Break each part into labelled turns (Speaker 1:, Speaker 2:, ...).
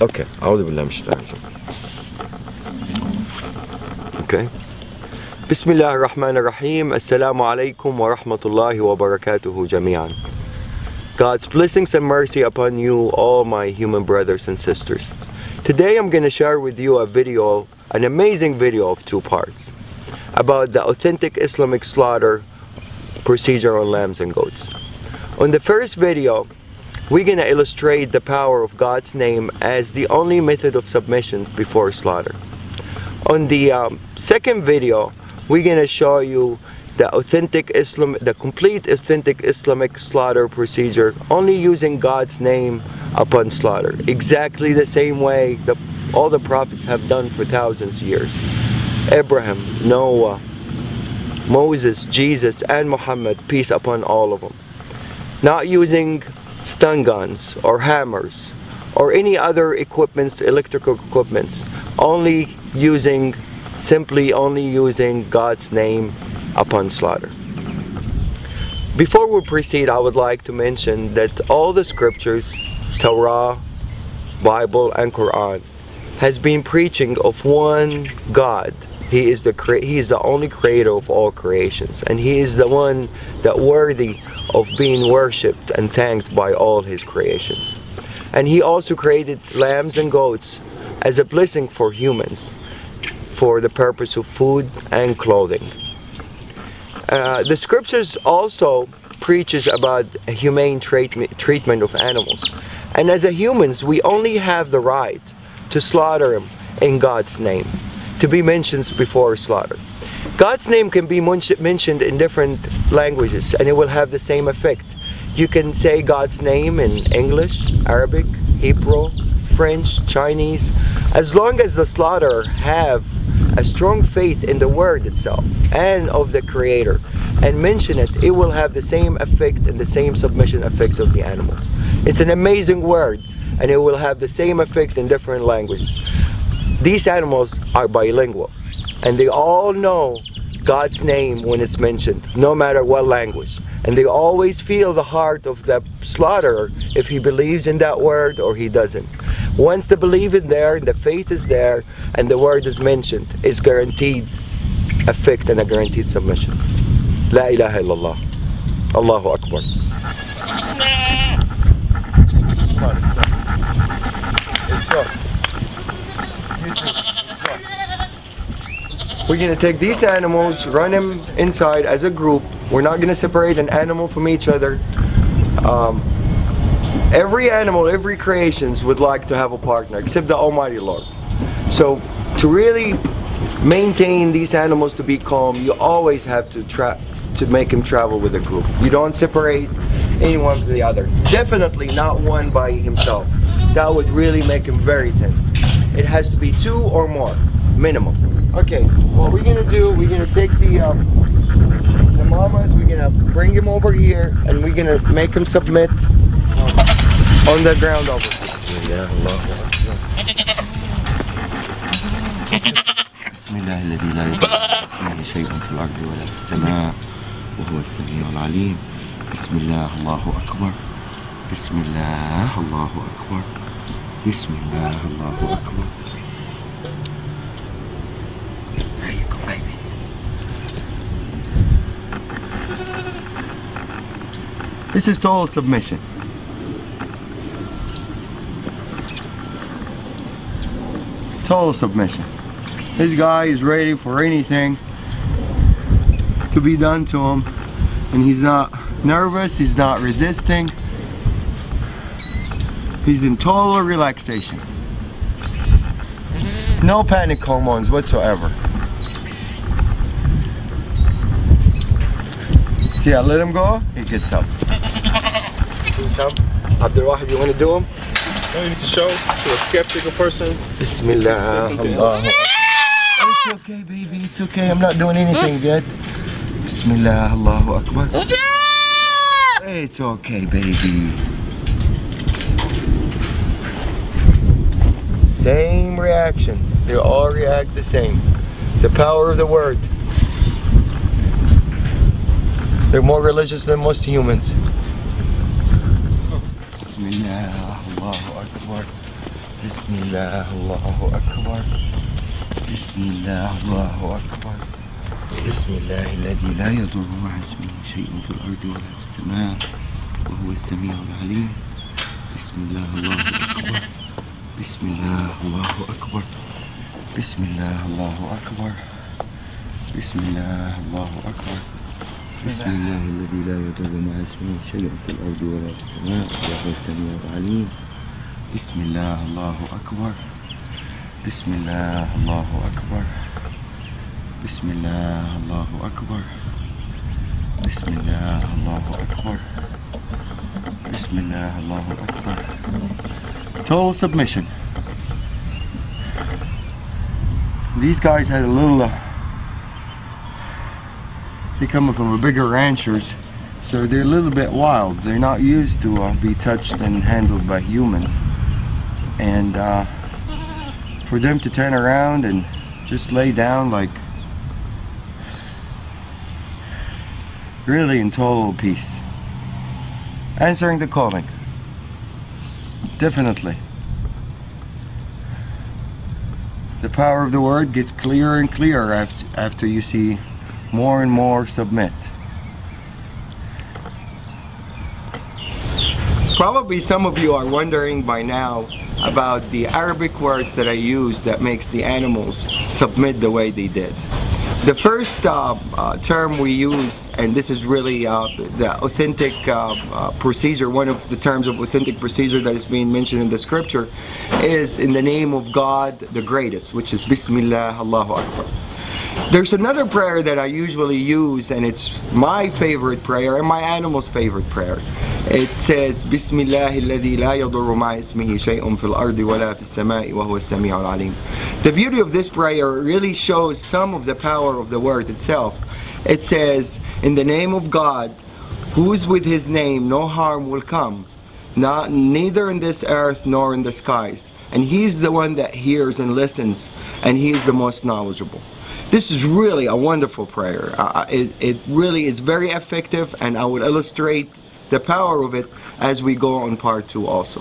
Speaker 1: Okay. أعوذ بالله من الشيطان الرجيم. Okay. بسم الله الرحمن الرحيم. السلام عليكم ورحمة الله وبركاته جميعا. God's blessings and mercy upon you, all my human brothers and sisters. Today I'm going to share with you a video, an amazing video of 2 parts, about the authentic Islamic slaughter procedure on lambs and goats. On the first video, we're going to illustrate the power of God's name as the only method of submission before slaughter. On the second video, we're going to show you the complete authentic Islamic slaughter procedure, only using God's name upon slaughter, exactly the same way that all the prophets have done for thousands of years. Abraham, Noah, Moses, Jesus, and Muhammad, peace upon all of them. Not using stun guns or hammers or any other equipments, electrical equipments, simply only using God's name upon slaughter. Before we proceed, I would like to mention that all the scriptures, Torah, Bible, and Quran, has been preaching of one God. He is the only creator of all creations, and He is the one that worthy of being worshipped and thanked by all His creations. And He also created lambs and goats as a blessing for humans, for the purpose of food and clothing. The scriptures also preaches about a humane treatment of animals, and as humans we only have the right to slaughter them in God's name, to be mentioned before slaughter. God's name can be mentioned in different languages and it will have the same effect. You can say God's name in English, Arabic, Hebrew, French, Chinese. As long as the slaughterer have a strong faith in the word itself and of the Creator and mention it, it will have the same effect and the same submission effect of the animals. It's an amazing word and it will have the same effect in different languages. These animals are bilingual and they all know God's name when it's mentioned, no matter what language. And they always feel the heart of the slaughterer if he believes in that word or he doesn't. Once the belief is there, the faith is there, and the word is mentioned, it's guaranteed effect and a guaranteed submission. La ilaha illallah. Allahu Akbar. Let's go. We're going to take these animals, run them inside as a group. We're not going to separate an animal from each other. Every animal, every creation would like to have a partner, except the Almighty Lord. So to really maintain these animals to be calm, you always have to make them travel with a group. You don't separate anyone from the other. Definitely not one by himself. That would really make him very tense. It has to be 2 or more, minimum. Okay, what we're gonna do, we're gonna take the mamas, we're gonna bring him over here, and we're gonna make him submit on the ground over here. بسم الله الذي لا يضر مع اسمه شيء في الأرض ولا في السماء وهو السميع العليم. بسم الله الله أكبر. بسم الله الله أكبر. بسم الله الله أكبر. There you go, baby. This is total submission. Total submission. This guy is ready for anything to be done to him, and he's not nervous, he's not resisting. He's in total relaxation. No panic hormones whatsoever. See, I let him go, he gets up. Do some. Abdul Wahid, you want to do him?
Speaker 2: No, you need to show to a skeptical person.
Speaker 1: Bismillah. Allah. It's okay, baby, it's okay. I'm not doing anything yet. Bismillah, Allahu Akbar. It's okay, baby. Same reaction. They all react the same. The power of the word. They're more religious than most humans. Bismillah, Allahu Akbar. Bismillah, Allahu Akbar. Bismillah, Allahu Akbar. Bismillah, الذي لا يضر مع اسمه شيء في الأرض ولا في السماء وهو السميع العليم. بسم الله الله أكبر. بسم الله الله أكبر. بسم الله الله أكبر. بسم الله الله أكبر. بسم الله الذي لا يضر مع اسمه شيء في الأرض ولا في السماء وهو السميع العليم. بسم الله الله أكبر. بسم الله الله أكبر. بسم الله الله أكبر. بسم الله الله أكبر. بسم الله الله أكبر. Total submission. These guys had a little they come from a bigger ranchers, so they're a little bit wild. They're not used to be touched and handled by humans, and for them to turn around and just lay down like really in total peace, answering the calling. Definitely the power of the word gets clearer and clearer after you see more and more submit. Probably some of you are wondering by now about the Arabic words that I use that makes the animals submit the way they did. The first term we use, and this is really the authentic procedure, one of the terms of authentic procedure that is being mentioned in the scripture, is in the name of God the greatest, which is Bismillah, Allahu Akbar. There's another prayer that I usually use, and it's my favorite prayer and my animal's favorite prayer. It says, Bismillah alladhi la yadurru ma'a ismihi shay'un fil ardi wala fis sama'i wa huwa as-sami'u al-alim. The beauty of this prayer really shows some of the power of the word itself. It says, in the name of God, who is with his name, no harm will come, neither in this earth nor in the skies. And he's the one that hears and listens, and he is the most knowledgeable. This is really a wonderful prayer. It really is very effective, and I will illustrate the power of it as we go on part 2 also.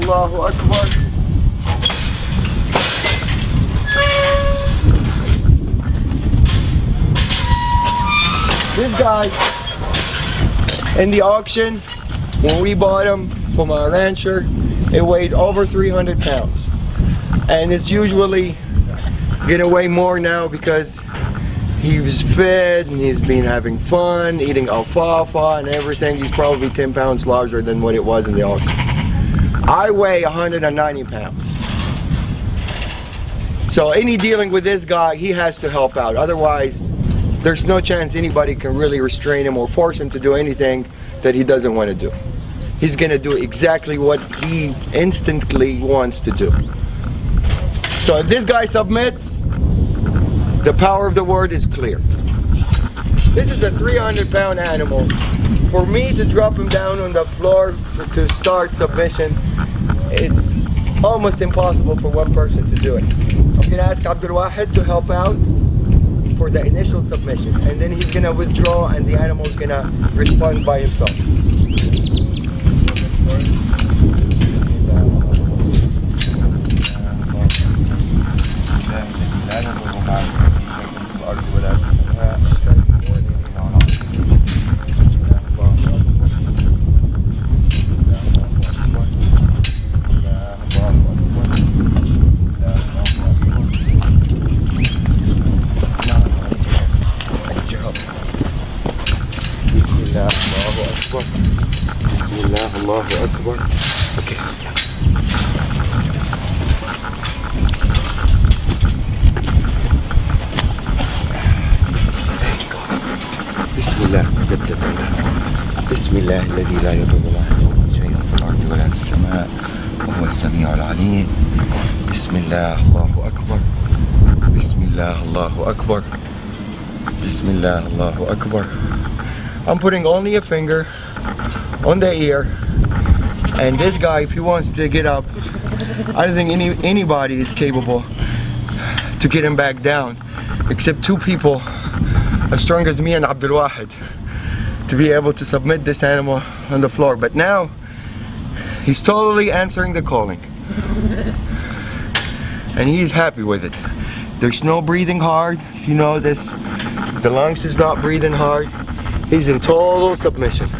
Speaker 1: Allahu Akbar. This guy in the auction, when we bought him from a rancher, it weighed over 300 pounds. And it's usually gonna weigh more now because he was fed and he's been having fun, eating alfalfa and everything. He's probably 10 pounds larger than what it was in the auction. I weigh 190 pounds. So any dealing with this guy, he has to help out. Otherwise, there's no chance anybody can really restrain him or force him to do anything that he doesn't want to do. He's gonna do exactly what he instantly wants to do. So if this guy submits, the power of the word is clear. This is a 300-pound animal. For me to drop him down on the floor to start submission, it's almost impossible for one person to do it. I'm going to ask Abdul Wahid to help out for the initial submission, and then he's going to withdraw and the animal is going to respond by himself. Let's sit on that. بسم الله الذي لا يضر مع اسمه شيء في الأرض ولا في السماء وهو السميع العليم. بسم الله الله أكبر. بسم الله الله أكبر. بسم الله الله أكبر. I'm putting only a finger on the ear, and this guy, if he wants to get up, I don't think anybody is capable to get him back down, except two people as strong as me and Abdul Wahid, to be able to submit this animal on the floor. But now he's totally answering the calling, and he's happy with it. There's no breathing hard. If you notice, the lungs is not breathing hard. He's in total submission.